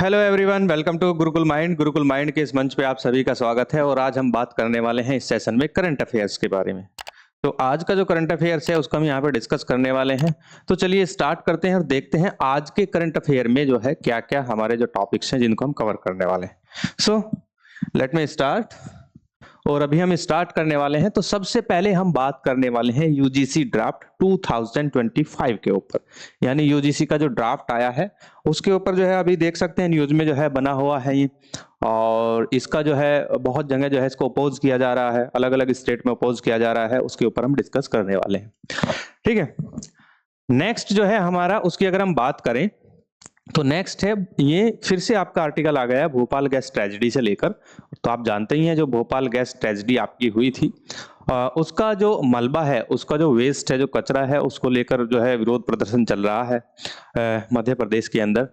Hello everyone, welcome to Gurukul mind. Gurukul mind के इस मंच पे आप सभी का स्वागत है और आज हम बात करने वाले हैं इस सेशन में करंट अफेयर्स के बारे में। तो आज का जो करंट अफेयर्स है उसको हम यहाँ पे डिस्कस करने वाले हैं। तो चलिए स्टार्ट करते हैं और देखते हैं आज के करंट अफेयर में जो है क्या क्या हमारे जो टॉपिक्स हैं जिनको हम कवर करने वाले हैं। So let me start. और अभी हम स्टार्ट करने वाले हैं। तो सबसे पहले हम बात करने वाले हैं यूजीसी ड्राफ्ट 2025 के ऊपर, यानी यूजीसी का जो ड्राफ्ट आया है उसके ऊपर जो है अभी देख सकते हैं न्यूज में जो है बना हुआ है ये। और इसका जो है बहुत जगह जो है इसको अपोज किया जा रहा है, अलग अलग स्टेट में अपोज किया जा रहा है, उसके ऊपर हम डिस्कस करने वाले हैं। ठीक है, नेक्स्ट जो है हमारा उसकी अगर हम बात करें तो नेक्स्ट है ये फिर से आपका आर्टिकल आ गया है भोपाल गैस ट्रेजेडी से लेकर। तो आप जानते ही हैं जो भोपाल गैस ट्रेजेडी आपकी हुई थी उसका जो मलबा है, उसका जो वेस्ट है, जो कचरा है, उसको लेकर जो है विरोध प्रदर्शन चल रहा है मध्य प्रदेश के अंदर।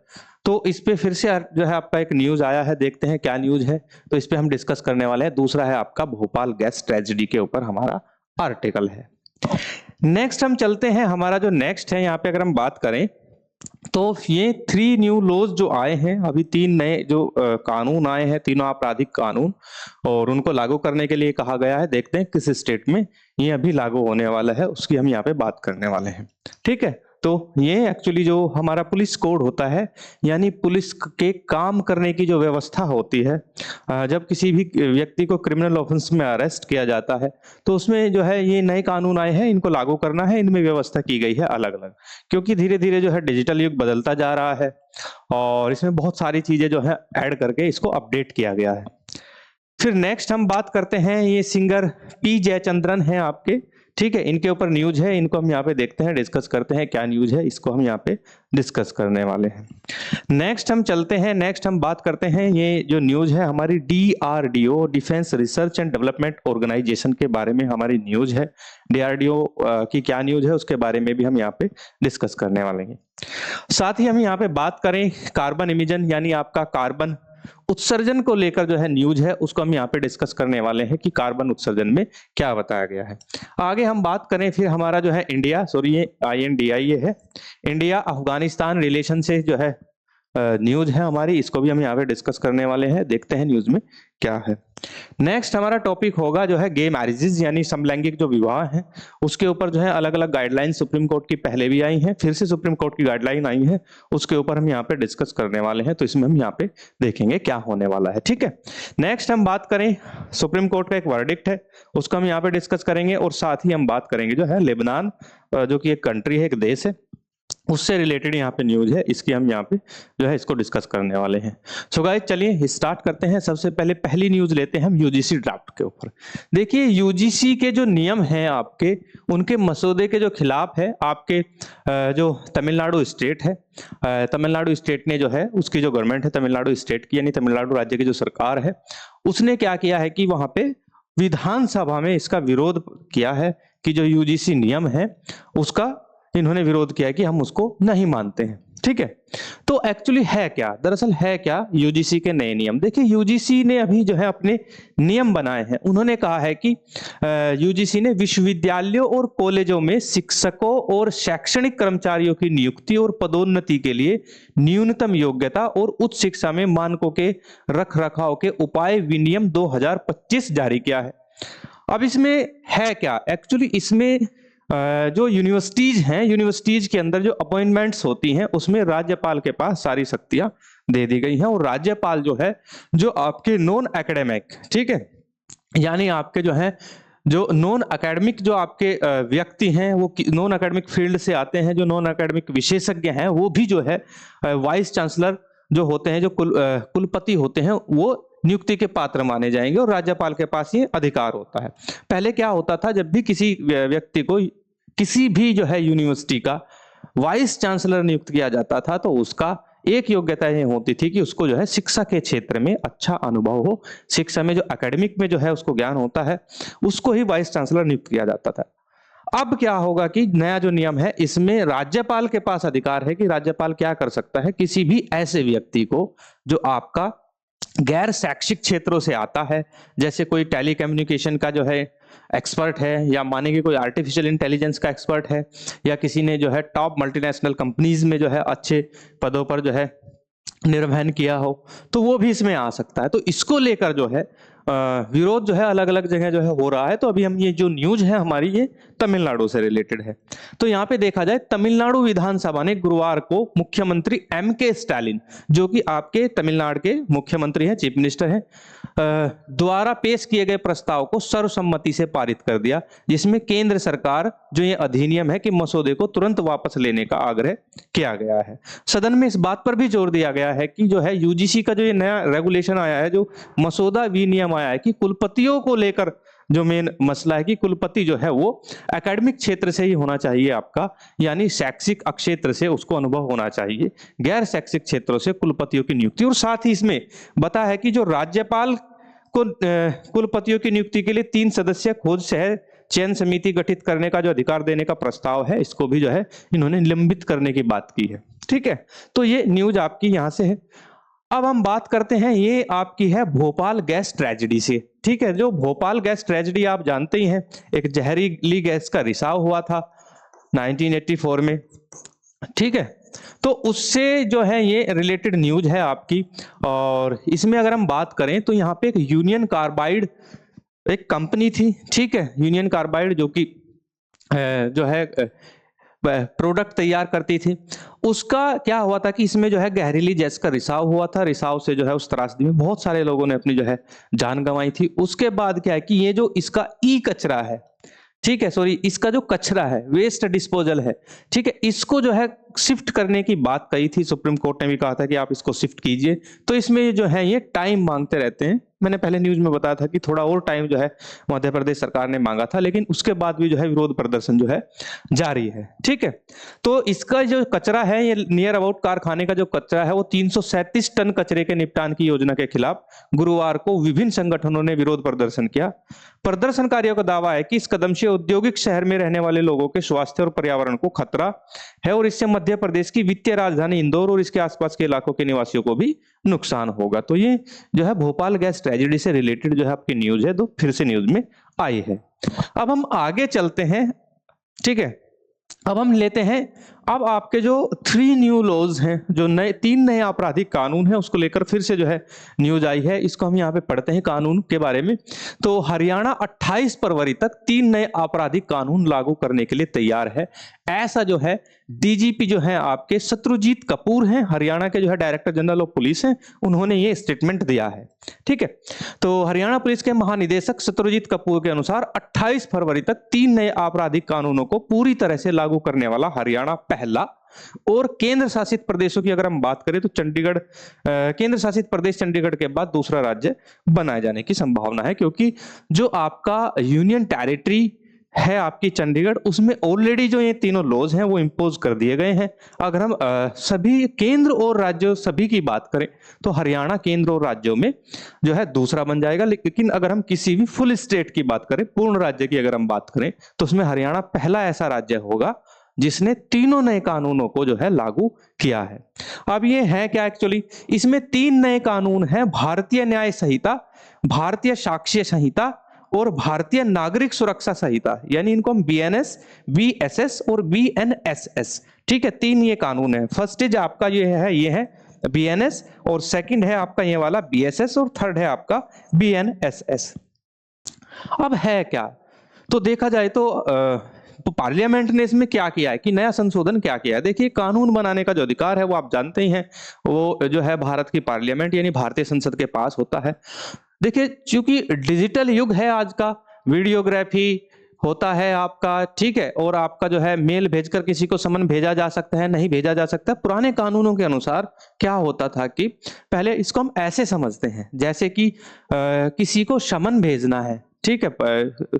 तो इस पे फिर से जो है आपका एक न्यूज आया है, देखते हैं क्या न्यूज है। तो इस पे हम डिस्कस करने वाले हैं। दूसरा है आपका भोपाल गैस ट्रेजेडी के ऊपर हमारा आर्टिकल है। नेक्स्ट हम चलते हैं, हमारा जो नेक्स्ट है यहाँ पे अगर हम बात करें तो ये 3 न्यू लॉज जो आए हैं, अभी 3 नए जो कानून आए हैं, तीनों आपराधिक कानून, और उनको लागू करने के लिए कहा गया है। देखते हैं किस स्टेट में ये अभी लागू होने वाला है, उसकी हम यहाँ पे बात करने वाले हैं। ठीक है, तो ये एक्चुअली जो हमारा पुलिस कोड होता है, यानी पुलिस के काम करने की जो व्यवस्था होती है, जब किसी भी व्यक्ति को क्रिमिनल ऑफेंस में अरेस्ट किया जाता है तो उसमें जो है ये नए कानून आए हैं, इनको लागू करना है। इनमें व्यवस्था की गई है अलग अलग, क्योंकि धीरे धीरे जो है डिजिटल युग बदलता जा रहा है और इसमें बहुत सारी चीजें जो है ऐड करके इसको अपडेट किया गया है। फिर नेक्स्ट हम बात करते हैं, ये सिंगर पी जयचंद्रन है आपके। ठीक है, इनके ऊपर न्यूज है, इनको हम यहाँ पे देखते हैं, डिस्कस करते हैं क्या न्यूज है, इसको हम यहाँ पे डिस्कस करने वाले हैं। नेक्स्ट हम चलते हैं, नेक्स्ट हम बात करते हैं, ये जो न्यूज है हमारी DRDO, defence research and development organisation के बारे में हमारी न्यूज है। डीआरडीओ की क्या न्यूज है उसके बारे में भी हम यहाँ पे डिस्कस करने वाले हैं। साथ ही हम यहाँ पे बात करें कार्बन इमिजन, यानी आपका कार्बन उत्सर्जन को लेकर जो है न्यूज है, उसको हम यहाँ पे डिस्कस करने वाले हैं कि कार्बन उत्सर्जन में क्या बताया गया है। आगे हम बात करें फिर हमारा जो है इंडिया, सॉरी ये INDI है, इंडिया अफगानिस्तान रिलेशन से जो है न्यूज है हमारी, इसको भी हम यहाँ पे डिस्कस करने वाले हैं। देखते हैं न्यूज में क्या है। नेक्स्ट हमारा टॉपिक होगा जो है गे मैरिजेस, यानी समलैंगिक जो विवाह है उसके ऊपर जो है अलग अलग गाइडलाइन सुप्रीम कोर्ट की पहले भी आई हैं, फिर से सुप्रीम कोर्ट की गाइडलाइन आई है, उसके ऊपर हम यहाँ पे डिस्कस करने वाले हैं। तो इसमें हम यहाँ पे देखेंगे क्या होने वाला है। ठीक है, नेक्स्ट हम बात करें, सुप्रीम कोर्ट का एक वर्डिक्ट है, उसको हम यहाँ पे डिस्कस करेंगे। और साथ ही हम बात करेंगे जो है लेबनान, जो कि एक कंट्री है, एक देश है, उससे रिलेटेड यहाँ पे न्यूज है, इसकी हम यहाँ पे जो है इसको डिस्कस करने वाले हैं। सो गाइस चलिए स्टार्ट करते हैं। सबसे पहले पहली न्यूज लेते हैं हम यूजीसी ड्राफ्ट के ऊपर। देखिए यूजीसी के जो नियम हैं आपके, उनके मसौदे के जो खिलाफ है आपके जो तमिलनाडु स्टेट है, तमिलनाडु स्टेट ने जो है उसकी जो गवर्नमेंट है तमिलनाडु स्टेट की, यानी तमिलनाडु राज्य की जो सरकार है, उसने क्या किया है कि वहां पे विधानसभा में इसका विरोध किया है कि जो यूजीसी नियम है उसका इन्होंने विरोध किया कि हम उसको नहीं मानते हैं। ठीक है, तो एक्चुअली है क्या, दरअसल है क्या यूजीसी के नए नियम। देखिए यूजीसी ने अभी जो है अपने नियम बनाए हैं। उन्होंने कहा है कि यूजीसी ने विश्वविद्यालयों और कॉलेजों में शिक्षकों और शैक्षणिक कर्मचारियों की नियुक्ति और पदोन्नति के लिए न्यूनतम योग्यता और उच्च शिक्षा में मानकों के रखरखाव के उपाय विनियम 2025 जारी किया है। अब इसमें है क्या, एक्चुअली इसमें जो यूनिवर्सिटीज हैं, यूनिवर्सिटीज के अंदर जो अपॉइंटमेंट्स होती हैं उसमें राज्यपाल के पास सारी शक्तियां दे दी गई हैं। और राज्यपाल जो है जो आपके नॉन एकेडमिक, ठीक है, यानी आपके जो है जो नॉन एकेडमिक जो आपके व्यक्ति हैं, वो नॉन एकेडमिक फील्ड से आते हैं, जो नॉन एकेडमिक विशेषज्ञ हैं, वो भी जो है वाइस चांसलर जो होते हैं, जो कुलपति होते हैं, वो नियुक्ति के पात्र माने जाएंगे और राज्यपाल के पास ये अधिकार होता है। पहले क्या होता था, जब भी किसी व्यक्ति को किसी भी जो है यूनिवर्सिटी का वाइस चांसलर नियुक्त किया जाता था तो उसका एक योग्यता ये होती थी कि उसको जो है शिक्षा के क्षेत्र में अच्छा अनुभव हो, शिक्षा में जो एकेडमिक में जो है उसको ज्ञान होता है, उसको ही वाइस चांसलर नियुक्त किया जाता था। अब क्या होगा कि नया जो नियम है इसमें राज्यपाल के पास अधिकार है कि राज्यपाल क्या कर सकता है, किसी भी ऐसे व्यक्ति को जो आपका गैर शैक्षिक क्षेत्रों से आता है, जैसे कोई टेली कम्युनिकेशन का जो है एक्सपर्ट है, या माने कि कोई आर्टिफिशियल इंटेलिजेंस का एक्सपर्ट है, या किसी ने जो है टॉप मल्टीनेशनल कंपनीज में जो है अच्छे पदों पर जो है निर्वहन किया हो, तो वो भी इसमें आ सकता है। तो इसको लेकर जो है विरोध जो है अलग अलग जगह जो है हो रहा है। तो अभी हम ये जो न्यूज है हमारी ये तमिलनाडु से रिलेटेड है। तो यहाँ पे देखा जाए, तमिलनाडु विधानसभा ने गुरुवार को मुख्यमंत्री M.K. स्टालिन, जो कि आपके तमिलनाडु के मुख्यमंत्री हैं, चीफ मिनिस्टर हैं, द्वारा पेश किए गए प्रस्ताव को सर्वसम्मति से पारित कर दिया, जिसमें केंद्र सरकार जो ये अधिनियम है कि मसौदे को तुरंत वापस लेने का आग्रह किया गया है। सदन में इस बात पर भी जोर दिया गया है कि जो है यूजीसी का जो ये नया रेगुलेशन आया है, जो मसौदा विनियम आया है कि कुलपतियों को लेकर जो मेन मसला है कि कुलपति जो है वो एकेडमिक क्षेत्र से ही होना चाहिए आपका, यानी शैक्षिक क्षेत्र से उसको अनुभव होना चाहिए, गैर शैक्षिक क्षेत्रों से कुलपतियों की नियुक्ति। और साथ ही इसमें बता है कि जो राज्यपाल को कुलपतियों की नियुक्ति के लिए 3 सदस्यीय खोज शहर चयन समिति गठित करने का जो अधिकार देने का प्रस्ताव है, इसको भी जो है इन्होंने निलंबित करने की बात की है। ठीक है, तो ये न्यूज आपकी यहां से है। अब हम बात करते हैं, ये आपकी है भोपाल गैस ट्रेजेडी से। ठीक है, जो भोपाल गैस ट्रेजेडी आप जानते ही हैं, एक जहरीली गैस का रिसाव हुआ था 1984 में। ठीक है, तो उससे जो है ये रिलेटेड न्यूज है आपकी। और इसमें अगर हम बात करें तो यहाँ पे एक यूनियन कार्बाइड एक कंपनी थी। ठीक है, यूनियन कार्बाइड जो कि जो है प्रोडक्ट तैयार करती थी। उसका क्या हुआ था कि इसमें जो है जहरीली गैस का रिसाव हुआ था। रिसाव से जो है उस त्रासदी में बहुत सारे लोगों ने अपनी जो है जान गंवाई थी। उसके बाद क्या है कि ये जो इसका ई कचरा है, ठीक है, सॉरी, इसका जो कचरा है, वेस्ट डिस्पोजल है, ठीक है, इसको जो है शिफ्ट करने की बात कही थी। सुप्रीम कोर्ट ने भी कहा था कि आप इसको शिफ्ट कीजिए। तो इसमें जो है ये टाइम मांगते रहते हैं। मैंने पहले न्यूज में बताया था कि थोड़ा और टाइम जो है मध्य प्रदेश सरकार ने मांगा था, लेकिन उसके बाद भी जो है विरोध प्रदर्शन जो है जारी है। ठीक है, तो इसका जो कचरा है, ये नियर अबाउट कारखाने का जो कचरा है वो 337 टन कचरे के निपटान की योजना के खिलाफ गुरुवार को विभिन्न संगठनों ने विरोध प्रदर्शन किया। प्रदर्शनकारियों का दावा है कि इस कदम से औद्योगिक शहर में रहने वाले लोगों के स्वास्थ्य और पर्यावरण को खतरा है और इससे मध्य प्रदेश की वित्तीय राजधानी इंदौर और इसके आसपास के इलाकों के निवासियों को भी नुकसान होगा। तो ये जो है भोपाल गैस ट्रेजेडी से रिलेटेड जो है आपकी न्यूज है, तो फिर से न्यूज में आई है। अब हम आगे चलते हैं। ठीक है, अब हम लेते हैं, अब आपके जो 3 न्यू लॉज हैं, जो 3 नए आपराधिक कानून हैं, उसको लेकर फिर से जो है न्यूज आई है। इसको हम यहाँ पे पढ़ते हैं कानून के बारे में। तो हरियाणा 28 फरवरी तक 3 नए आपराधिक कानून लागू करने के लिए तैयार है। ऐसा जो है डीजीपी जो है आपके शत्रुजीत कपूर हैं, हरियाणा के जो है डायरेक्टर जनरल ऑफ पुलिस हैं, उन्होंने ये स्टेटमेंट दिया है। ठीक है, तो हरियाणा पुलिस के महानिदेशक शत्रुजीत कपूर के अनुसार 28 फरवरी तक 3 नए आपराधिक कानूनों को पूरी तरह से लागू करने वाला हरियाणा पहला और केंद्र शासित प्रदेशों की अगर हम बात करें तो चंडीगढ़, केंद्र शासित प्रदेश चंडीगढ़ के बाद दूसरा राज्य बनाए जाने की संभावना है, क्योंकि जो आपका यूनियन टेरिटरी है आपकी चंडीगढ़, उसमें ऑलरेडी जो ये तीनों लॉज हैं वो इंपोज कर दिए गए हैं। अगर हम सभी केंद्र और राज्यों सभी की बात करें तो हरियाणा केंद्र और राज्यों में जो है दूसरा बन जाएगा। लेकिन अगर हम किसी भी फुल स्टेट की बात करें, पूर्ण राज्य की अगर हम बात करें, तो उसमें हरियाणा पहला ऐसा राज्य होगा जिसने तीनों नए कानूनों को जो है लागू किया है। अब ये है क्या एक्चुअली, इसमें 3 नए कानून हैं, भारतीय न्याय संहिता, भारतीय साक्ष्य संहिता और भारतीय नागरिक सुरक्षा संहिता, यानी इनको हम बीएनएस, बीएसएस और बीएनएसएस। ठीक है, 3 ये कानून है। फर्स्ट इज आपका ये है बीएनएस, और सेकंड है आपका ये वाला बीएसएस, और थर्ड है आपका बीएनएसएस। अब है क्या, तो देखा जाए तो पार्लियामेंट ने इसमें क्या किया है कि नया संशोधन क्या किया है। देखिए, कानून बनाने का जो अधिकार है वो आप जानते ही हैं, वो जो है भारत की पार्लियामेंट यानी भारतीय संसद के पास होता है। देखिए, चूंकि डिजिटल युग है आज का, वीडियोग्राफी होता है आपका, ठीक है, और आपका जो है मेल भेजकर किसी को समन भेजा जा सकता है, नहीं भेजा जा सकता। पुराने कानूनों के अनुसार क्या होता था कि पहले इसको हम ऐसे समझते हैं जैसे कि किसी को समन भेजना है, ठीक है,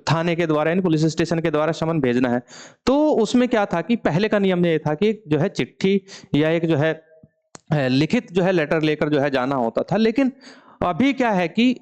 थाने के द्वारा यानी पुलिस स्टेशन के द्वारा समन भेजना है। तो उसमें क्या था कि पहले का नियम ये था कि जो है चिट्ठी या एक जो है लिखित जो है लेटर लेकर जो है जाना होता था। लेकिन अभी क्या है कि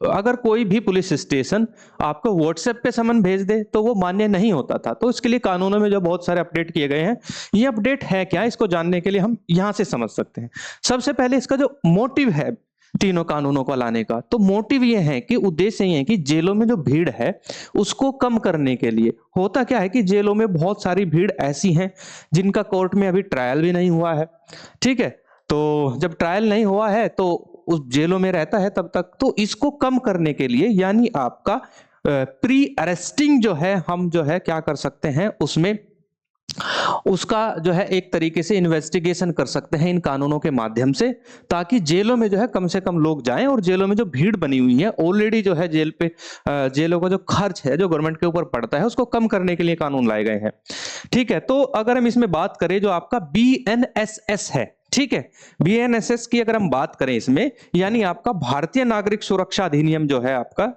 अगर कोई भी पुलिस स्टेशन आपको व्हाट्सएप पे समन भेज दे तो वो मान्य नहीं होता था। तो इसके लिए कानूनों में जो बहुत सारे अपडेट किए गए हैं, ये अपडेट है क्या, इसको जानने के लिए हम यहां से समझ सकते हैं। सबसे पहले इसका जो मोटिव है तीनों कानूनों को लाने का, तो मोटिव ये है कि उद्देश्य ये है कि जेलों में जो भीड़ है उसको कम करने के लिए। होता क्या है कि जेलों में बहुत सारी भीड़ ऐसी हैं जिनका कोर्ट में अभी ट्रायल भी नहीं हुआ है, ठीक है, तो जब ट्रायल नहीं हुआ है तो उस जेलों में रहता है तब तक, तो इसको कम करने के लिए यानी आपका प्री अरेस्टिंग जो है हम जो है क्या कर सकते हैं उसमें उसका जो है एक तरीके से इन्वेस्टिगेशन कर सकते हैं इन कानूनों के माध्यम से, ताकि जेलों में जो है कम से कम लोग जाएं और जेलों में जो भीड़ बनी हुई है ऑलरेडी जो है जेल पे जेलों का जो खर्च है जो गवर्नमेंट के ऊपर पड़ता है उसको कम करने के लिए कानून लाए गए हैं। ठीक है, तो अगर हम इसमें बात करें जो आपका BNSS है, ठीक है, BNSS की अगर हम बात करें इसमें यानी आपका भारतीय नागरिक सुरक्षा अधिनियम जो है आपका,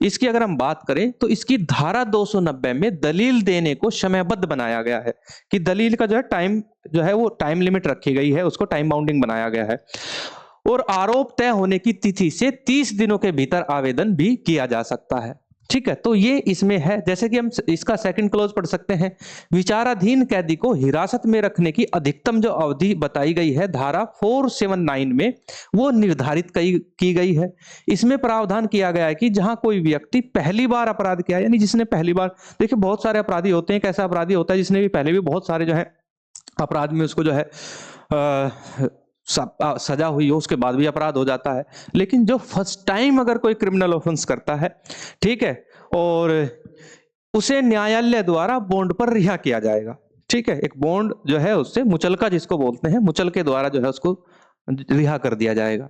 इसकी अगर हम बात करें तो इसकी धारा 290 में दलील देने को समयबद्ध बनाया गया है कि दलील का जो है टाइम जो है वो टाइम लिमिट रखी गई है, उसको टाइम बाउंडिंग बनाया गया है और आरोप तय होने की तिथि से 30 दिनों के भीतर आवेदन भी किया जा सकता है। ठीक है, तो ये इसमें है। जैसे कि हम इसका सेकंड क्लॉज पढ़ सकते हैं, विचाराधीन कैदी को हिरासत में रखने की अधिकतम जो अवधि बताई गई है धारा 479 में वो निर्धारित की गई है। इसमें प्रावधान किया गया है कि जहां कोई व्यक्ति पहली बार अपराध किया यानी जिसने पहली बार, देखिए बहुत सारे अपराधी होते हैं, एक ऐसा अपराधी होता है जिसने भी पहले भी बहुत सारे जो है अपराध में उसको जो है सजा हुई हो उसके बाद भी अपराध हो जाता है, लेकिन जो फर्स्ट टाइम अगर कोई क्रिमिनल ऑफेंस करता है, ठीक है, और उसे न्यायालय द्वारा बॉन्ड पर रिहा किया जाएगा। ठीक है, एक बॉन्ड जो है उससे मुचलका जिसको बोलते हैं, मुचलके द्वारा जो है उसको रिहा कर दिया जाएगा।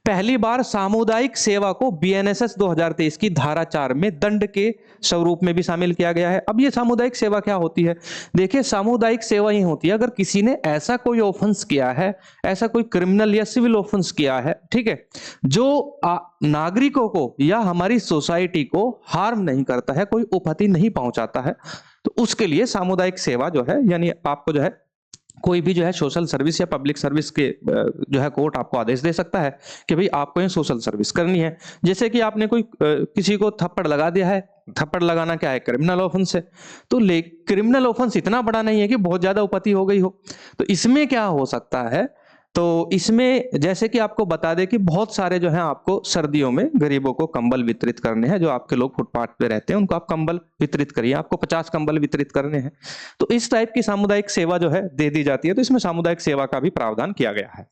पहली बार सामुदायिक सेवा को BNSS 2023 की धारा 4 में दंड के स्वरूप में भी शामिल किया गया है। अब ये सामुदायिक सेवा क्या होती है? देखिए, सामुदायिक सेवा ये होती है अगर किसी ने ऐसा कोई ऑफेंस किया है, ऐसा कोई क्रिमिनल या सिविल ऑफेंस किया है, ठीक है, जो नागरिकों को या हमारी सोसाइटी को हार्म नहीं करता है, कोई उपहति नहीं पहुंचाता है, तो उसके लिए सामुदायिक सेवा जो है यानी आपको जो है कोई भी जो है सोशल सर्विस या पब्लिक सर्विस के जो है कोर्ट आपको आदेश दे सकता है कि भाई आपको ये सोशल सर्विस करनी है। जैसे कि आपने कोई किसी को थप्पड़ लगा दिया है, थप्पड़ लगाना क्या है? क्रिमिनल ऑफेंस है, तो क्रिमिनल ऑफेंस इतना बड़ा नहीं है कि बहुत ज्यादा उपपत्ति हो गई हो, तो इसमें क्या हो सकता है, तो इसमें जैसे कि आपको बता दें कि बहुत सारे जो है आपको सर्दियों में गरीबों को कंबल वितरित करने हैं, जो आपके लोग फुटपाथ पे रहते हैं उनको आप कंबल वितरित करिए, आपको 50 कंबल वितरित करने हैं, तो इस टाइप की सामुदायिक सेवा जो है दे दी जाती है, तो इसमें सामुदायिक सेवा का भी प्रावधान किया गया है।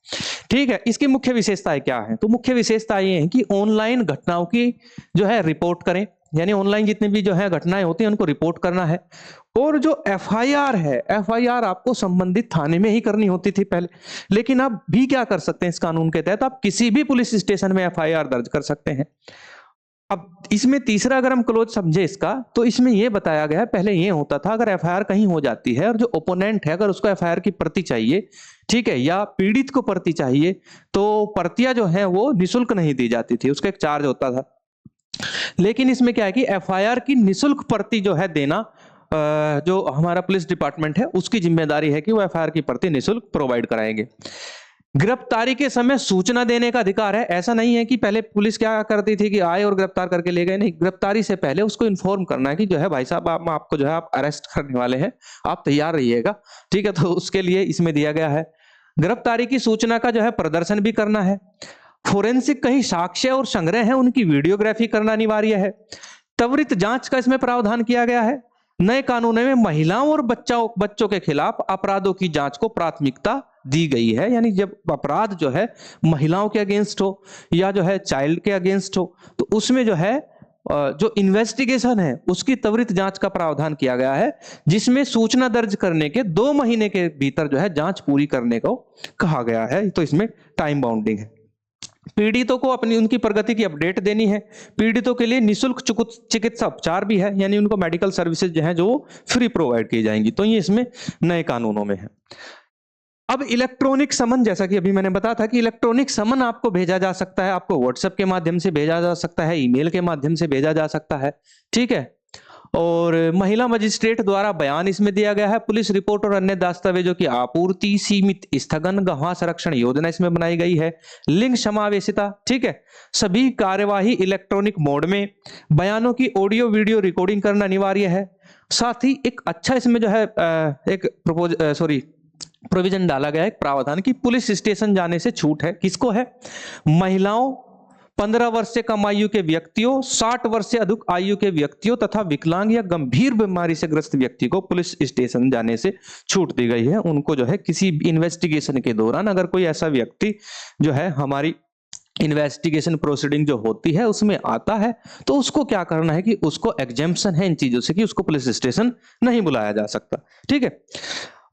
ठीक है, इसकी मुख्य विशेषताएं क्या है? तो मुख्य विशेषता ये है कि ऑनलाइन घटनाओं की जो है रिपोर्ट करें, यानी ऑनलाइन जितनी भी जो है घटनाएं होती हैं उनको रिपोर्ट करना है, और जो FIR है, FIR आपको संबंधित थाने में ही करनी होती थी पहले, लेकिन आप भी क्या कर सकते हैं इस कानून के तहत, आप किसी भी पुलिस स्टेशन में FIR दर्ज कर सकते हैं। अब इसमें तीसरा अगर हम क्लोज समझे इसका, तो इसमें यह बताया गया है, पहले यह होता था अगर FIR कहीं हो जाती है और जो ओपोनेंट है अगर उसको FIR की प्रति चाहिए, ठीक है, या पीड़ित को प्रति चाहिए, तो प्रतियां जो है वो निःशुल्क नहीं दी जाती थी, उसका एक चार्ज होता था। लेकिन इसमें क्या है कि FIR की निःशुल्क प्रति जो है देना जो हमारा पुलिस डिपार्टमेंट है उसकी जिम्मेदारी है कि वो FIR की प्रति निःशुल्क प्रोवाइड कराएंगे। गिरफ्तारी के समय सूचना देने का अधिकार है। ऐसा नहीं है कि पहले पुलिस क्या करती थी कि आए और गिरफ्तार करके ले गए, नहीं, गिरफ्तारी से पहले उसको इन्फॉर्म करना है कि जो है भाई साहब आपको जो है आप अरेस्ट करने वाले हैं, आप तैयार रहिएगा। ठीक है, तो उसके लिए इसमें दिया गया है। गिरफ्तारी की सूचना का जो है प्रदर्शन भी करना है। फोरेंसिक कहीं साक्ष्य और संग्रह है उनकी वीडियोग्राफी करना अनिवार्य है। त्वरित जांच का इसमें प्रावधान किया गया है। नए कानून में महिलाओं और बच्चों के खिलाफ अपराधों की जांच को प्राथमिकता दी गई है, यानी जब अपराध जो है महिलाओं के अगेंस्ट हो या जो है चाइल्ड के अगेंस्ट हो, तो उसमें जो है जो इन्वेस्टिगेशन है उसकी त्वरित जांच का प्रावधान किया गया है, जिसमें सूचना दर्ज करने के 2 महीने के भीतर जो है जांच पूरी करने को कहा गया है। तो इसमें टाइम बाउंडिंग है। पीड़ितों को अपनी उनकी प्रगति की अपडेट देनी है। पीड़ितों के लिए निःशुल्क चिकित्सा उपचार भी है, यानी उनको मेडिकल सर्विसेज जो है जो फ्री प्रोवाइड की जाएंगी। तो ये इसमें नए कानूनों में है। अब इलेक्ट्रॉनिक समन, जैसा कि अभी मैंने बताया था कि इलेक्ट्रॉनिक समन आपको भेजा जा सकता है, आपको व्हाट्सएप के माध्यम से भेजा जा सकता है, ईमेल के माध्यम से भेजा जा सकता है। ठीक है, और महिला मजिस्ट्रेट द्वारा बयान इसमें दिया गया है। पुलिस रिपोर्ट और अन्य दस्तावेजों की आपूर्ति, सीमित स्थगन, गवाह संरक्षण योजना इसमें बनाई गई है। लिंग समावेशिता, ठीक है, सभी कार्यवाही इलेक्ट्रॉनिक मोड में, बयानों की ऑडियो वीडियो रिकॉर्डिंग करना अनिवार्य है। साथ ही एक अच्छा इसमें जो है एक प्रोविजन डाला गया है, एक प्रावधान की पुलिस स्टेशन जाने से छूट है। किसको है? महिलाओं, 15 वर्ष से कम आयु के व्यक्तियों, 60 वर्ष से अधिक आयु के व्यक्तियों तथा विकलांग या गंभीर बीमारी से ग्रस्त व्यक्ति को पुलिस स्टेशन जाने से छूट दी गई है। उनको जो है किसी इन्वेस्टिगेशन के दौरान अगर कोई ऐसा व्यक्ति जो है हमारी इन्वेस्टिगेशन प्रोसीडिंग जो होती है उसमें आता है तो उसको क्या करना है कि उसको एग्जेम्पशन है इन चीजों से कि उसको पुलिस स्टेशन नहीं बुलाया जा सकता। ठीक है।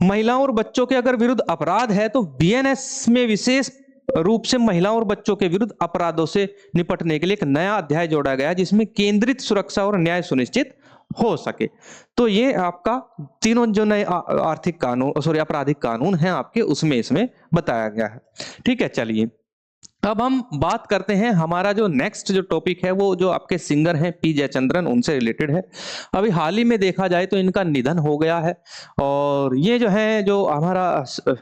महिलाओं और बच्चों के अगर विरुद्ध अपराध है तो बीएनएस में विशेष रूप से महिलाओं और बच्चों के विरुद्ध अपराधों से निपटने के लिए एक नया अध्याय जोड़ा गया जिसमें केंद्रित सुरक्षा और न्याय सुनिश्चित हो सके। तो ये आपका तीनों जो नए आर्थिक कानून आपराधिक कानून है आपके उसमें इसमें बताया गया है। ठीक है। चलिए अब हम बात करते हैं, हमारा जो नेक्स्ट जो टॉपिक है वो जो आपके सिंगर हैं पी जयचंद्रन, उनसे रिलेटेड है। अभी हाल ही में देखा जाए तो इनका निधन हो गया है और ये जो है जो हमारा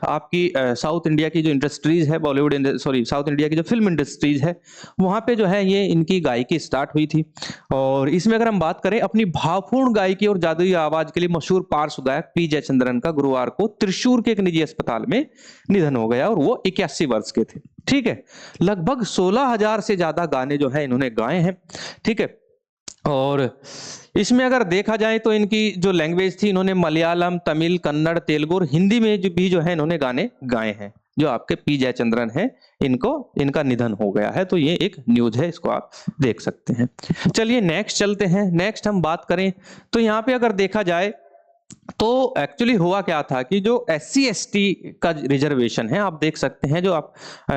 आपकी साउथ इंडिया की जो इंडस्ट्रीज है, बॉलीवुड साउथ इंडिया की जो फिल्म इंडस्ट्रीज है वहाँ पे जो है ये इनकी गायकी स्टार्ट हुई थी। और इसमें अगर हम बात करें अपनी भावपूर्ण गायकी और जादुई आवाज के लिए मशहूर पार्श्व गायक पी जयचंद्रन का गुरुवार को त्रिशूर के एक निजी अस्पताल में निधन हो गया और वो 81 वर्ष के थे। ठीक है। लगभग 16,000 से ज्यादा गाने जो है इन्होंने गाए हैं। ठीक है। और इसमें अगर देखा जाए तो इनकी जो लैंग्वेज थी, इन्होंने मलयालम, तमिल, कन्नड़, तेलुगु और हिंदी में जो है इन्होंने गाने गाए हैं। जो आपके पी जयचंद्रन है इनका निधन हो गया है, तो ये एक न्यूज है, इसको आप देख सकते हैं। चलिए नेक्स्ट चलते हैं। नेक्स्ट हम बात करें तो यहाँ पे अगर देखा जाए तो एक्चुअली हुआ क्या था कि जो SC ST का रिजर्वेशन है आप देख सकते हैं, जो आप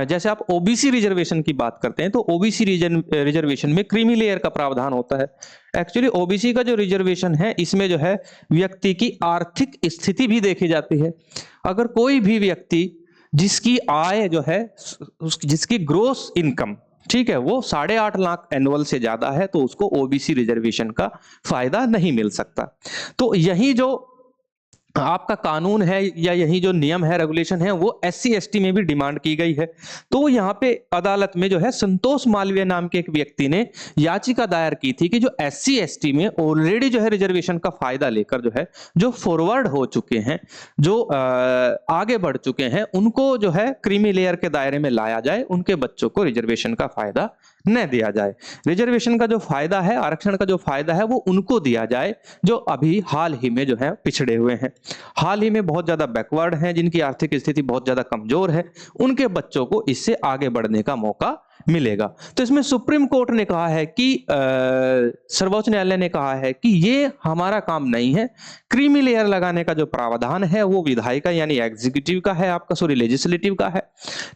जैसे आप OBC रिजर्वेशन की बात करते हैं तो OBC रिजर्वेशन में क्रीमी लेयर का प्रावधान होता है। एक्चुअली OBC का जो रिजर्वेशन है इसमें जो है व्यक्ति की आर्थिक स्थिति भी देखी जाती है। अगर कोई भी व्यक्ति जिसकी आय जो है जिसकी ग्रोस इनकम ठीक है वो 8.5 लाख एनुअल से ज्यादा है तो उसको OBC रिजर्वेशन का फायदा नहीं मिल सकता। तो यही जो आपका कानून है या यही जो नियम है, रेगुलेशन है, वो SC ST में भी डिमांड की गई है। तो यहाँ पे अदालत में जो है संतोष मालवीय नाम के एक व्यक्ति ने याचिका दायर की थी कि जो SC ST में ऑलरेडी जो है रिजर्वेशन का फायदा लेकर जो है जो फॉरवर्ड हो चुके हैं, जो आगे बढ़ चुके हैं, उनको जो है क्रीमी लेयर के दायरे में लाया जाए, उनके बच्चों को रिजर्वेशन का फायदा न दिया जाए। रिजर्वेशन का जो फायदा है, आरक्षण का जो फायदा है वो उनको दिया जाए जो अभी हाल ही में जो है पिछड़े हुए हैं, हाल ही में बहुत ज्यादा बैकवर्ड हैं, जिनकी आर्थिक स्थिति बहुत ज्यादा कमजोर है, उनके बच्चों को इससे आगे बढ़ने का मौका मिलेगा। तो इसमें सुप्रीम कोर्ट ने कहा है कि सर्वोच्च न्यायालय ने कहा है कि ये हमारा काम नहीं है। क्रीमी लेयर लगाने का जो प्रावधान है वो विधायिका यानी एग्जीक्यूटिव का है, आपका लेजिस्लेटिव का है।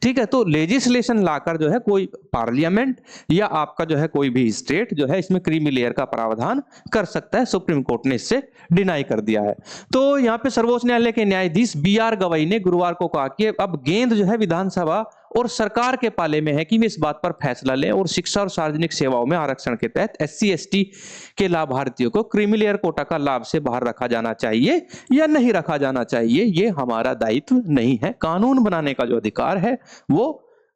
ठीक है। तो लेजिस्लेशन लाकर जो है कोई पार्लियामेंट या आपका जो है कोई भी स्टेट जो है इसमें क्रीमी लेयर का प्रावधान कर सकता है। सुप्रीम कोर्ट ने इससे डिनाई कर दिया है। तो यहाँ पे सर्वोच्च न्यायालय के न्यायाधीश BR गवई ने गुरुवार को कहा कि अब गेंद जो है विधानसभा और सरकार के पाले में है कि वे इस बात पर फैसला लें और शिक्षा और सार्वजनिक सेवाओं में आरक्षण के तहत SC ST के लाभार्थियों को क्रीमी लेयर कोटा का लाभ से बाहर रखा जाना चाहिए या नहीं रखा जाना चाहिए। ये हमारा दायित्व नहीं है। कानून बनाने का जो अधिकार है वो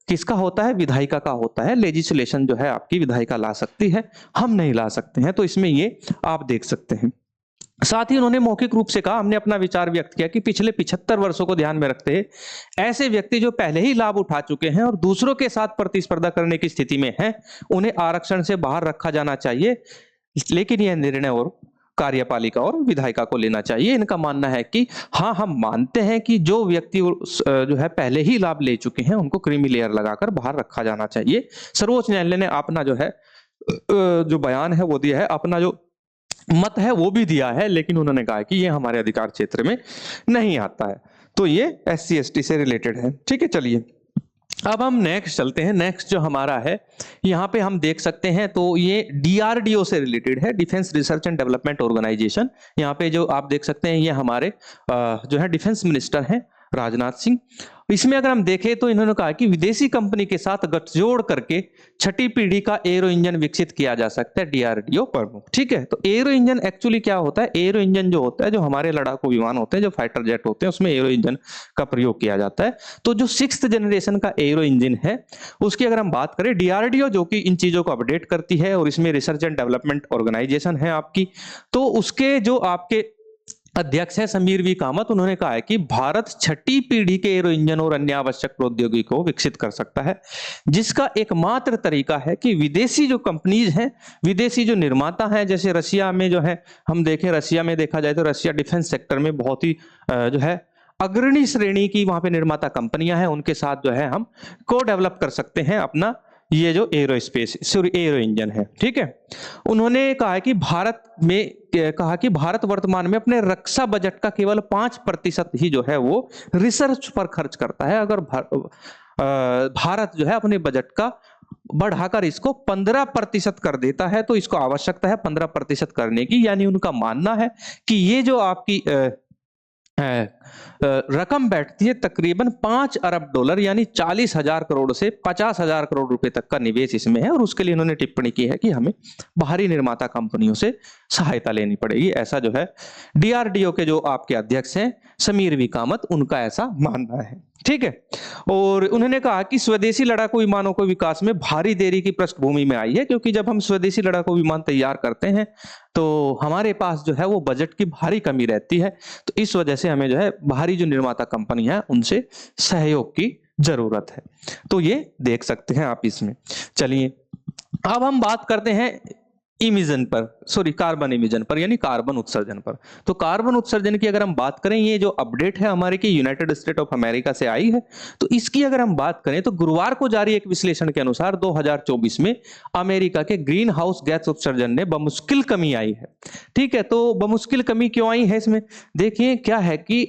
किसका होता है? विधायिका का होता है। लेजिस्लेशन जो है आपकी विधायिका ला सकती है, हम नहीं ला सकते हैं। तो इसमें ये आप देख सकते हैं। साथ ही उन्होंने मौखिक रूप से कहा, हमने अपना विचार व्यक्त किया कि पिछले 75 वर्षों को ध्यान में रखते हुए ऐसे व्यक्ति जो पहले ही लाभ उठा चुके हैं और दूसरों के साथ प्रतिस्पर्धा करने की स्थिति में हैं, उन्हें आरक्षण से बाहर रखा जाना चाहिए, लेकिन यह निर्णय और कार्यपालिका और विधायिका को लेना चाहिए। इनका मानना है कि हाँ, हम मानते हैं कि जो व्यक्ति जो है पहले ही लाभ ले चुके हैं उनको क्रीमी लेयर लगाकर बाहर रखा जाना चाहिए। सर्वोच्च न्यायालय ने अपना जो है जो बयान है वो दिया है, अपना जो मत है वो भी दिया है, लेकिन उन्होंने कहा कि ये हमारे अधिकार क्षेत्र में नहीं आता है। तो ये SC ST से रिलेटेड है। ठीक है। चलिए अब हम नेक्स्ट चलते हैं। नेक्स्ट जो हमारा है यहाँ पे हम देख सकते हैं तो ये DRDO से रिलेटेड है, defence research and development organisation. यहाँ पे जो आप देख सकते हैं ये हमारे जो है डिफेंस मिनिस्टर हैं राजनाथ सिंह। इसमें अगर हम देखें तो इन्होंने कहा कि विदेशी कंपनी के साथ गठजोड़ करके 6ठी पीढ़ी का एरो इंजन विकसित किया जा सकता है, DRDO प्रमुख। ठीक है। तो एरो इंजन एक्चुअली क्या होता है? एरो इंजन जो होता है, जो हमारे लड़ाकू विमान होते हैं, जो फाइटर जेट होते हैं, उसमें एरो इंजन का प्रयोग किया जाता है। तो जो 6th जनरेशन का एरो इंजन है उसकी अगर हम बात करें, DRDO जो कि इन चीजों को अपडेट करती है और इसमें रिसर्च एंड डेवलपमेंट ऑर्गेनाइजेशन है आपकी, तो उसके जो आपके अध्यक्ष है समीर वी कामत, उन्होंने कहा है कि भारत छठी पीढ़ी के एरो इंजन और अन्य आवश्यक प्रौद्योगिकी को विकसित कर सकता है, जिसका एकमात्र तरीका है कि विदेशी जो कंपनीज हैं, विदेशी जो निर्माता हैं, जैसे रशिया में जो है, हम देखें रशिया में देखा जाए तो रशिया डिफेंस सेक्टर में बहुत ही जो है अग्रणी श्रेणी की वहां पे निर्माता कंपनियां हैं, उनके साथ जो है हम को डेवलप कर सकते हैं अपना ये जो एरो इंजन है। ठीक है, उन्होंने कहा कि भारत वर्तमान में अपने रक्षा बजट का केवल 5% ही जो है वो रिसर्च पर खर्च करता है। अगर भारत जो है अपने बजट का बढ़ाकर इसको 15% कर देता है तो इसको आवश्यकता है 15% करने की। यानी उनका मानना है कि ये जो आपकी रकम बैठती है तकरीबन 5 अरब डॉलर यानी 40,000 करोड़ से 50,000 करोड़ रुपए तक का निवेश इसमें है, और उसके लिए इन्होंने टिप्पणी की है कि हमें बाहरी निर्माता कंपनियों से सहायता लेनी पड़ेगी। ऐसा जो है डीआरडीओ के जो आपके अध्यक्ष हैं समीर वी कामत, उनका ऐसा मानना है। ठीक है, और उन्होंने कहा कि स्वदेशी लड़ाकू विमानों को विकास में भारी देरी की पृष्ठभूमि में आई है, क्योंकि जब हम स्वदेशी लड़ाकू विमान तैयार करते हैं तो हमारे पास जो है वो बजट की भारी कमी रहती है, तो इस वजह से हमें जो है बाहरी जो निर्माता कंपनी है उनसे सहयोग की जरूरत है। तो ये देख सकते हैं आप इसमें। चलिए अब हम बात करते हैं कार्बन इमिजन पर, यानी कार्बन उत्सर्जन पर। तो कार्बन उत्सर्जन की अगर हम बात करें, ये जो अपडेट है हमारे की यूनाइटेड स्टेट ऑफ अमेरिका से आई है, तो इसकी अगर हम बात करें तो गुरुवार को जारी एक विश्लेषण के अनुसार 2024 में अमेरिका के ग्रीन हाउस गैस उत्सर्जन ने बमुश्किल कमी आई है। ठीक है, तो बमुश्किल कमी क्यों आई है इसमें, देखिए क्या है कि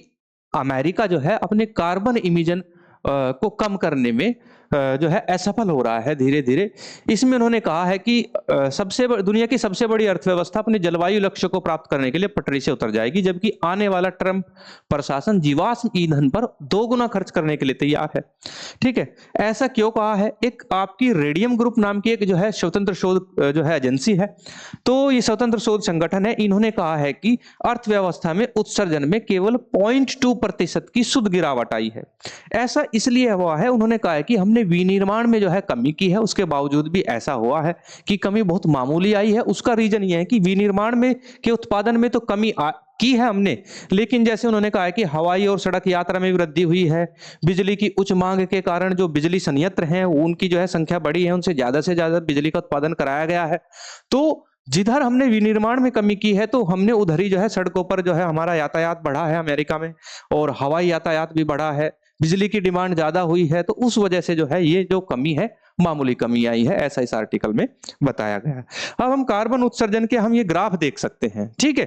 अमेरिका जो है अपने कार्बन इमिजन को कम करने में जो है असफल हो रहा है धीरे धीरे। इसमें उन्होंने कहा है कि दुनिया की सबसे बड़ी अर्थव्यवस्था अपने जलवायु लक्ष्य को प्राप्त करने के लिए पटरी से उतर जाएगी, जबकि आने वाला ट्रंप प्रशासन जीवाश्म ईंधन पर 2 गुना खर्च करने के लिए तैयार है। ठीक है, ऐसा क्यों कहा है, एक आपकी रेडियम ग्रुप नाम की एक जो है स्वतंत्र शोध जो है एजेंसी है, तो ये स्वतंत्र शोध संगठन है, इन्होंने कहा है कि अर्थव्यवस्था में उत्सर्जन में केवल 0.2% की शुद्ध गिरावट आई है। ऐसा इसलिए हुआ है, उन्होंने कहा है कि हमने विनिर्माण में जो है कमी की है, उसके बावजूद भी ऐसा हुआ है कि कमी बहुत मामूली आई है। उसका रीजन यह है कि विनिर्माण में के उत्पादन में तो कमी की है हमने, लेकिन जैसे उन्होंने कहा है कि हवाई और सड़क यात्रा में वृद्धि हुई है, बिजली की उच्च मांग के कारण जो बिजली संयंत्र हैं उनकी जो है संख्या बढ़ी है, उनसे ज्यादा बिजली का उत्पादन कराया गया है। तो जिधर हमने विनिर्माण में कमी की है तो हमने उधर ही जो है सड़कों पर जो है हमारा यातायात बढ़ा है अमेरिका में, और हवाई यातायात भी बढ़ा है, बिजली की डिमांड ज्यादा हुई है, तो उस वजह से जो है ये जो कमी है मामूली कमी आई है, ऐसा इस आर्टिकल में बताया गया है। अब हम कार्बन उत्सर्जन के हम ये ग्राफ देख सकते हैं। ठीक है,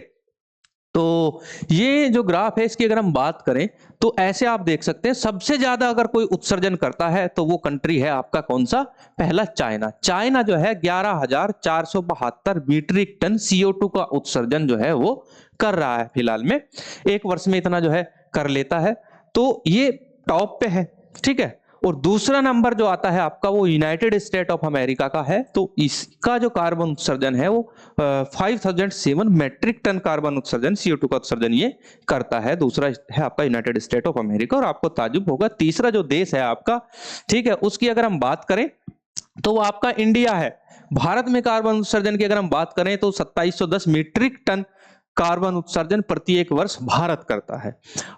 तो ये जो ग्राफ है इसकी अगर हम बात करें तो ऐसे आप देख सकते हैं, सबसे ज्यादा अगर कोई उत्सर्जन करता है तो वो कंट्री है आपका कौन सा, पहला चाइना। चाइना जो है 11,472 मीट्रिक टन CO2 का उत्सर्जन जो है वो कर रहा है फिलहाल में, एक वर्ष में इतना जो है कर लेता है, तो ये टॉप पे है। ठीक है, और दूसरा नंबर जो आता है आपका वो यूनाइटेड स्टेट ऑफ अमेरिका का है, तो इसका जो कार्बन उत्सर्जन है वो 5007 मेट्रिक टन कार्बन उत्सर्जन CO2 का उत्सर्जन ये करता है। दूसरा है आपका यूनाइटेड स्टेट ऑफ अमेरिका, और आपको ताजुब होगा तीसरा जो देश है आपका, ठीक है, उसकी अगर हम बात करें तो वो आपका इंडिया है। भारत में कार्बन उत्सर्जन की अगर हम बात करें तो 2710 मीट्रिक टन कार्बन उत्सर्जन प्रति एक वर्ष भारत करता है।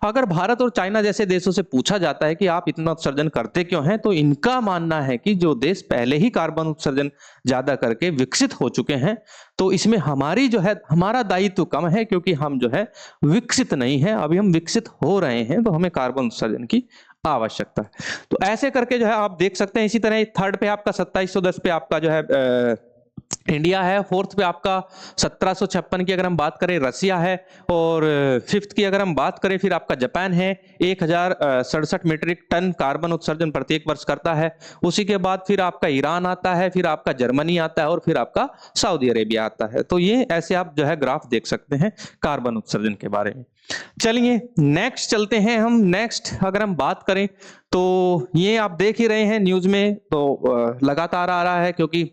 अगर भारत और चाइना जैसे देशों से पूछा जाता है कि आप इतना उत्सर्जन करते क्यों हैं, तो इनका मानना है कि जो देश पहले ही कार्बन उत्सर्जन ज्यादा करके विकसित हो चुके हैं, तो इसमें हमारी जो है हमारा दायित्व कम है, क्योंकि हम जो है विकसित नहीं है, अभी हम विकसित हो रहे हैं, तो हमें कार्बन उत्सर्जन की आवश्यकता है। तो ऐसे करके जो है आप देख सकते हैं। इसी तरह थर्ड पे आपका 2710 पे आपका जो है इंडिया है, फोर्थ पे आपका 1756 की अगर हम बात करें रसिया है, और फिफ्थ की अगर हम बात करें फिर आपका जापान है, 1067 मीट्रिक टन कार्बन उत्सर्जन प्रत्येक वर्ष करता है। उसी के बाद फिर आपका ईरान आता है, फिर आपका जर्मनी आता है, और फिर आपका सऊदी अरेबिया आता है। तो ये ऐसे आप जो है ग्राफ देख सकते हैं कार्बन उत्सर्जन के बारे में। चलिए नेक्स्ट चलते हैं हम। नेक्स्ट अगर हम बात करें तो ये आप देख ही रहे हैं न्यूज में, तो लगातार आ रहा है, क्योंकि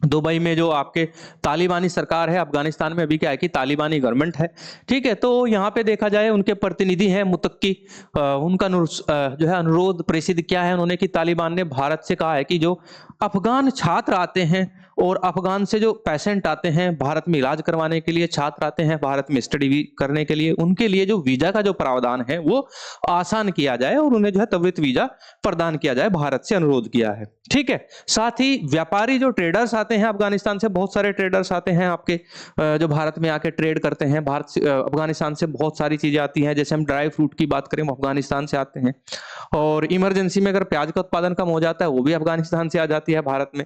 दुबई में जो आपके तालिबानी सरकार है, अफगानिस्तान में अभी क्या है कि तालिबानी गवर्नमेंट है। ठीक है, तो यहाँ पे देखा जाए उनके प्रतिनिधि हैं मुत्तकी, उनका जो है अनुरोध प्रेषित किया है उन्होंने कि तालिबान ने भारत से कहा है कि जो अफगान छात्र आते हैं और अफगान से जो पेशेंट आते हैं भारत में इलाज करवाने के लिए, छात्र आते हैं भारत में स्टडी करने के लिए, उनके लिए जो वीजा का जो प्रावधान है वो आसान किया जाए और उन्हें जो है त्वरित वीजा प्रदान किया जाए, भारत से अनुरोध किया है। ठीक है, साथ ही व्यापारी जो ट्रेडर्स आते हैं अफगानिस्तान से, बहुत सारे ट्रेडर्स आते हैं आपके जो भारत में आके ट्रेड करते हैं। भारत से अफगानिस्तान से बहुत सारी चीजें आती हैं, जैसे हम ड्राई फ्रूट की बात करें वो अफगानिस्तान से आते हैं, और इमरजेंसी में अगर प्याज का उत्पादन कम हो जाता है वो भी अफगानिस्तान से आ जाती है भारत में।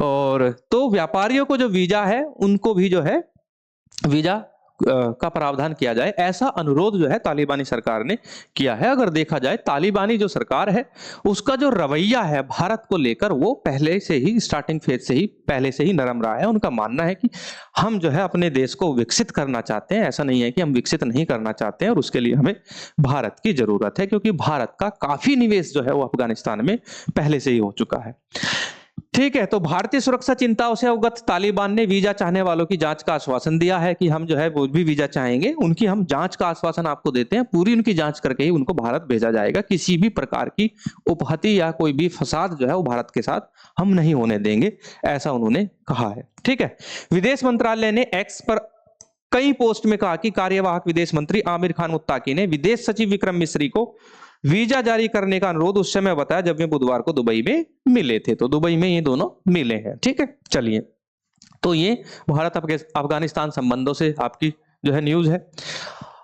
और तो व्यापारियों को जो वीजा है उनको भी जो है वीजा का प्रावधान किया जाए, ऐसा अनुरोध जो है तालिबानी सरकार ने किया है। अगर देखा जाए तालिबानी जो सरकार है उसका जो रवैया है भारत को लेकर वो पहले से ही स्टार्टिंग फेज से ही पहले से ही नरम रहा है। उनका मानना है कि हम जो है अपने देश को विकसित करना चाहते हैं, ऐसा नहीं है कि हम विकसित नहीं करना चाहते हैं, और उसके लिए हमें भारत की जरूरत है, क्योंकि भारत का काफी निवेश जो है वो अफगानिस्तान में पहले से ही हो चुका है। ठीक है, तो भारतीय सुरक्षा चिंताओं से अवगत तालिबान ने वीजा चाहने वालों की जांच का आश्वासन दिया है कि हम जो है वो भी वीजा चाहेंगे, उनकी हम जांच का आश्वासन आपको देते हैं, पूरी उनकी जांच करके ही उनको भारत भेजा जाएगा। किसी भी प्रकार की उपहति या कोई भी फसाद जो है वो भारत के साथ हम नहीं होने देंगे, ऐसा उन्होंने कहा है। ठीक है, विदेश मंत्रालय ने एक्स पर कई पोस्ट में कहा कि कार्यवाहक विदेश मंत्री आमिर खान मुत्ताकी ने विदेश सचिव विक्रम मिस्री को वीजा जारी करने का अनुरोध उस समय बताया जब वे बुधवार को दुबई में मिले थे। तो दुबई में ये दोनों मिले हैं। ठीक है, चलिए, तो ये भारत अफगानिस्तान संबंधों से आपकी जो है न्यूज है।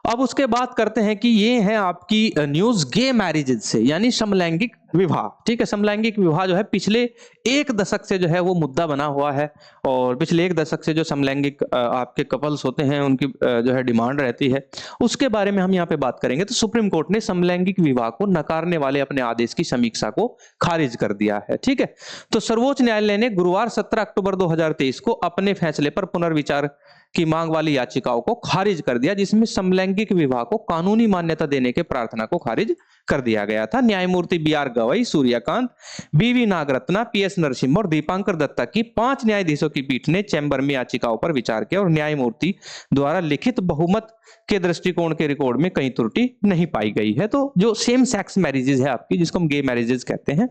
अब उसके बाद करते हैं कि ये है आपकी न्यूज गे मैरिजेज से, यानी समलैंगिक विवाह। ठीक है, समलैंगिक विवाह जो है पिछले एक दशक से जो है वो मुद्दा बना हुआ है, और पिछले एक दशक से जो समलैंगिक आपके कपल्स होते हैं उनकी जो है डिमांड रहती है, उसके बारे में हम यहाँ पे बात करेंगे। तो सुप्रीम कोर्ट ने समलैंगिक विवाह को नकारने वाले अपने आदेश की समीक्षा को खारिज कर दिया है। ठीक है, तो सर्वोच्च न्यायालय ने गुरुवार 17 अक्टूबर 2023 को अपने फैसले पर पुनर्विचार की मांग वाली याचिकाओं को खारिज कर दिया, जिसमें समलैंगिक विवाह को कानूनी मान्यता देने के प्रार्थना को खारिज कर दिया गया था। न्यायमूर्ति B R. Gavai, Surya Kant, B V. Nagarathna, P S. Narasimha और दीपांकर दत्ता की 5 न्यायाधीशों की पीठ ने चैम्बर में याचिकाओं पर विचार किया, और न्यायमूर्ति द्वारा लिखित बहुमत के दृष्टिकोण के रिकॉर्ड में कहीं त्रुटि नहीं पाई गई है। तो जो सेम सेक्स मैरिजेज है आपकी, जिसको हम गे मैरिजेज कहते हैं,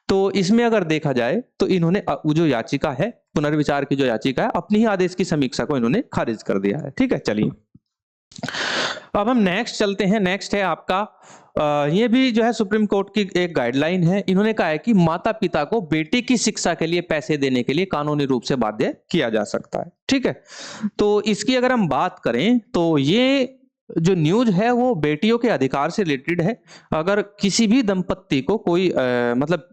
तो इसमें अगर देखा जाए तो इन्होंने जो याचिका है, पुनर्विचार की जो याचिका है, अपनी ही आदेश की समीक्षा को इन्होंने खारिज कर दिया है। ठीक है, चलिए अब हम नेक्स्ट चलते हैं। नेक्स्ट है आपका ये भी जो है सुप्रीम कोर्ट की एक गाइडलाइन है। इन्होंने कहा है कि माता पिता को बेटी की शिक्षा के लिए पैसे देने के लिए कानूनी रूप से बाध्य किया जा सकता है। ठीक है, तो इसकी अगर हम बात करें तो ये जो न्यूज है वो बेटियों के अधिकार से रिलेटेड है। अगर किसी भी दंपत्ति को कोई मतलब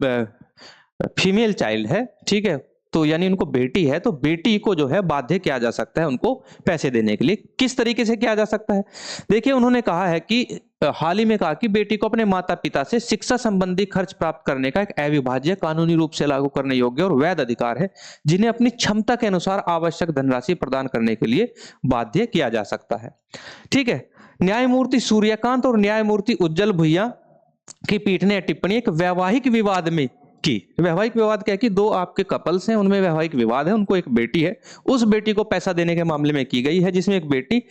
फीमेल चाइल्ड है, ठीक है, तो यानी उनको बेटी है, तो बेटी को जो है बाध्य किया जा सकता है उनको पैसे देने के लिए। किस तरीके से किया जा सकता है? देखिए, उन्होंने कहा है कि हाल ही में कहा कि बेटी को अपने माता पिता से शिक्षा संबंधी खर्च प्राप्त करने का एक अविभाज्य, कानूनी रूप से लागू करने योग्य और वैध अधिकार है, जिन्हें अपनी क्षमता के अनुसार आवश्यक धनराशि प्रदान करने के लिए बाध्य किया जा सकता है। ठीक है, न्यायमूर्ति सूर्यकांत और न्यायमूर्ति उज्जवल भुइया की पीठ ने टिप्पणी एक वैवाहिक विवाद में की। वैवाहिक विवाद क्या है कि दो आपके कपल्स हैं, उनमें वैवाहिक विवाद है, उनको एक बेटी है, उस बेटी को पैसा देने के मामले में की गई है, जिसमें एक बेटी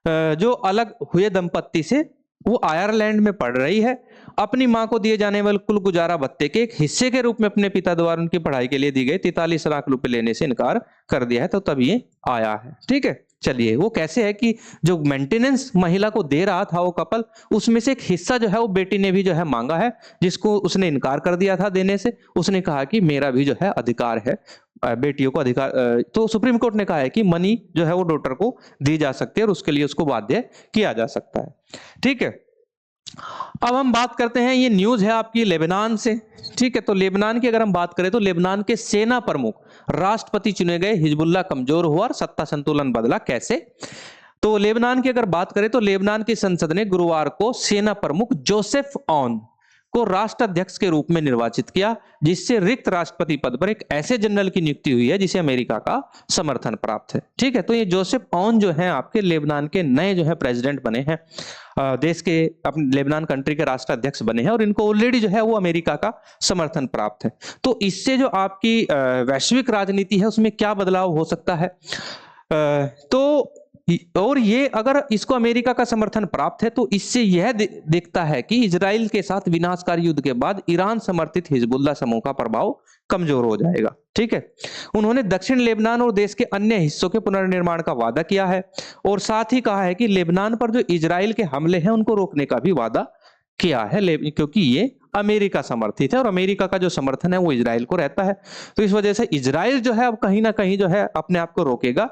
जो अलग हुए दंपत्ति से वो आयरलैंड में पढ़ रही है, अपनी मां को दिए जाने वाले कुल गुजारा भत्ते के एक हिस्से के रूप में अपने पिता द्वारा उनकी पढ़ाई के लिए दी गई 43 लाख रुपए लेने से इनकार कर दिया है, तो तब ये आया है। ठीक है, चलिए, वो कैसे है कि जो मेंटेनेंस महिला को दे रहा था वो कपल, उसमें से एक हिस्सा जो है वो बेटी ने भी जो है मांगा है, जिसको उसने इनकार कर दिया था देने से। उसने कहा कि मेरा भी जो है अधिकार है, बेटियों को अधिकार, तो सुप्रीम कोर्ट ने कहा है कि मनी जो है वो डॉटर को दी जा सकती है और उसके लिए उसको बाध्य किया जा सकता है। ठीक है, अब हम बात करते हैं, ये न्यूज है आपकी लेबनान से। ठीक है, तो लेबनान की अगर हम बात करें तो लेबनान के सेना प्रमुख राष्ट्रपति चुने गए, हिजबुल्लाह कमजोर हुआ और सत्ता संतुलन बदला। कैसे? तो लेबनान की अगर बात करें तो लेबनान की संसद ने गुरुवार को सेना प्रमुख जोसेफ ऑन को राष्ट्राध्यक्ष के रूप में निर्वाचित किया, जिससे रिक्त राष्ट्रपति पद पर एक ऐसे जनरल की नियुक्ति हुई है जिसे अमेरिका का समर्थन प्राप्त है। ठीक है, तो ये जोसेफ ऑन जो है आपके लेबनान के नए जो है प्रेसिडेंट बने हैं, देश के अपने लेबनान कंट्री के राष्ट्राध्यक्ष बने हैं, और इनको ऑलरेडी जो है वो अमेरिका का समर्थन प्राप्त है। तो इससे जो आपकी वैश्विक राजनीति है उसमें क्या बदलाव हो सकता है? तो और ये अगर इसको अमेरिका का समर्थन प्राप्त है तो इससे यह दिखता है कि इजराइल के साथ विनाशकारी युद्ध के बाद ईरान समर्थित हिजबुल्लाह समूह का प्रभाव कमजोर हो जाएगा। ठीक है, उन्होंने दक्षिण लेबनान और देश के अन्य हिस्सों के पुनर्निर्माण का वादा किया है और साथ ही कहा है कि लेबनान पर जो इजराइल के हमले हैं उनको रोकने का भी वादा किया है, क्योंकि ये अमेरिका समर्थित है और अमेरिका का जो समर्थन है वो इजराइल को रहता है। तो इस वजह से इजराइल जो है अब कहीं ना कहीं जो है अपने आप को रोकेगा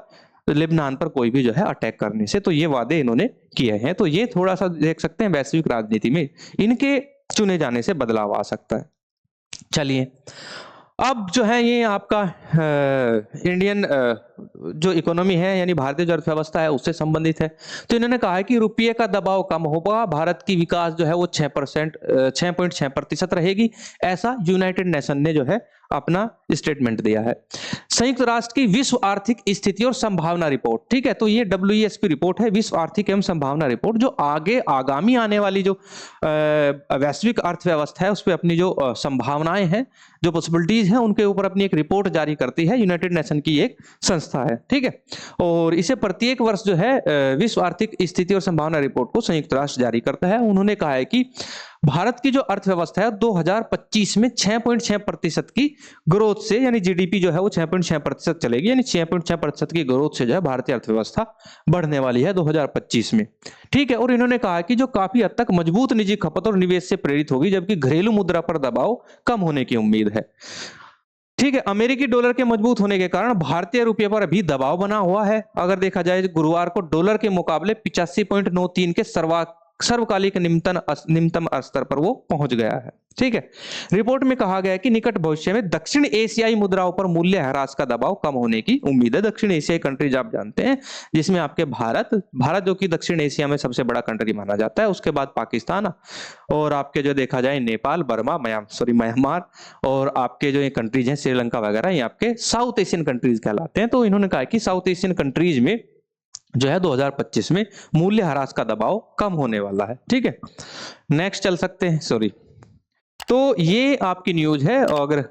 लेबनान पर कोई भी जो है अटैक करने से। तो ये वादे इन्होंने किए हैं। तो ये थोड़ा सा देख सकते हैं वैश्विक राजनीति में इनके चुने जाने से बदलाव आ सकता है। चलिए, अब जो है ये आपका इंडियन जो इकोनॉमी है यानी भारतीय जो अर्थव्यवस्था है उससे संबंधित है। तो इन्होंने कहा है कि रुपये का दबाव कम होगा, भारत की विकास जो है वो 6.6% रहेगी, ऐसा यूनाइटेड नेशन ने जो है अपना स्टेटमेंट दिया है। संयुक्त राष्ट्र की विश्व आर्थिक स्थिति और संभावना रिपोर्ट, ठीक है, तो ये WESP रिपोर्ट है, विश्व आर्थिक एवं संभावना रिपोर्ट, जो आगामी आने वाली जो वैश्विक अर्थव्यवस्था है उस पर अपनी जो संभावनाएं हैं, जो पॉसिबिलिटीज हैं, उनके ऊपर अपनी एक रिपोर्ट जारी करती है। यूनाइटेड नेशन की एक संस्था है। ठीक है, और इसे प्रत्येक वर्ष जो है विश्व आर्थिक स्थिति और संभावना रिपोर्ट को संयुक्त राष्ट्र जारी करता है। उन्होंने कहा है कि भारत की जो अर्थव्यवस्था है 2025 में 6.6% की ग्रोथ से, यानी जीडीपी जो है वो 6.6% चलेगी, यानी 6.6% की ग्रोथ से जो है भारतीय अर्थव्यवस्था बढ़ने वाली है 2025 में। ठीक है, और इन्होंने कहा कि जो काफी हद तक मजबूत निजी खपत और निवेश से प्रेरित होगी, जबकि घरेलू मुद्रा पर दबाव कम होने की उम्मीद है। ठीक है, अमेरिकी डॉलर के मजबूत होने के कारण भारतीय रुपये पर अभी दबाव बना हुआ है। अगर देखा जाए गुरुवार को डॉलर के मुकाबले 85.93 के सर्वकालिक निम्नतम स्तर पर वो पहुंच गया है। ठीक है, रिपोर्ट में कहा गया है कि निकट भविष्य में दक्षिण एशियाई मुद्राओं पर मूल्य ह्रास का दबाव कम होने की उम्मीद है। दक्षिण एशियाई कंट्रीज आप जानते हैं, जिसमें आपके भारत जो कि दक्षिण एशिया में सबसे बड़ा कंट्री माना जाता है, उसके बाद पाकिस्तान और आपके जो देखा जाए नेपाल, बर्मा, म्यांमार और आपके जो ये कंट्रीज हैं श्रीलंका वगैरह, ये आपके साउथ एशियन कंट्रीज कहलाते हैं। तो इन्होंने कहा कि साउथ एशियन कंट्रीज में जो है 2025 में मूल्य ह्रास का दबाव कम होने वाला है। ठीक है, नेक्स्ट चल सकते हैं। तो ये आपकी न्यूज है। अगर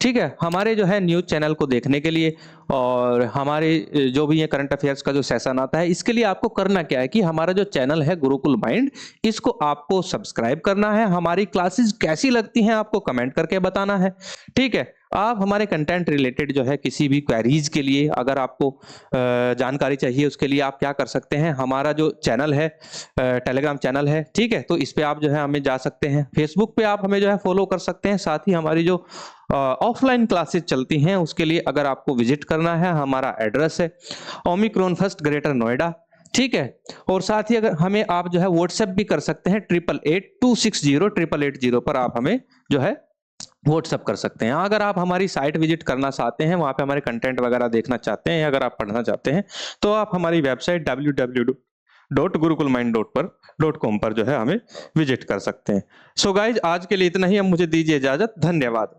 ठीक है, हमारे जो है न्यूज चैनल को देखने के लिए और हमारे जो भी ये करंट अफेयर्स का जो सेशन आता है, इसके लिए आपको करना क्या है कि हमारा जो चैनल है गुरुकुल माइंड, इसको आपको सब्सक्राइब करना है। हमारी क्लासेस कैसी लगती हैं आपको कमेंट करके बताना है। ठीक है, आप हमारे कंटेंट रिलेटेड जो है किसी भी क्वेरीज के लिए अगर आपको जानकारी चाहिए, उसके लिए आप क्या कर सकते हैं, हमारा जो चैनल है टेलीग्राम चैनल है, ठीक है, तो इस पे आप जो है हमें जा सकते हैं। फेसबुक पे आप हमें जो है फॉलो कर सकते हैं। साथ ही हमारी जो ऑफलाइन क्लासेस चलती हैं उसके लिए अगर आपको विजिट करना है, हमारा एड्रेस है ओमिक्रॉन फर्स्ट ग्रेटर नोएडा। ठीक है, और साथ ही अगर हमें आप जो है व्हाट्सएप भी कर सकते हैं 8882608880 पर आप हमें जो है व्हाट्सएप कर सकते हैं। अगर आप हमारी साइट विजिट करना चाहते हैं, वहां पे हमारे कंटेंट वगैरह देखना चाहते हैं, अगर आप पढ़ना चाहते हैं, तो आप हमारी वेबसाइट www.gurukulmind.com पर जो है हमें विजिट कर सकते हैं। सो गाइज, आज के लिए इतना ही। अब मुझे दीजिए इजाजत। धन्यवाद।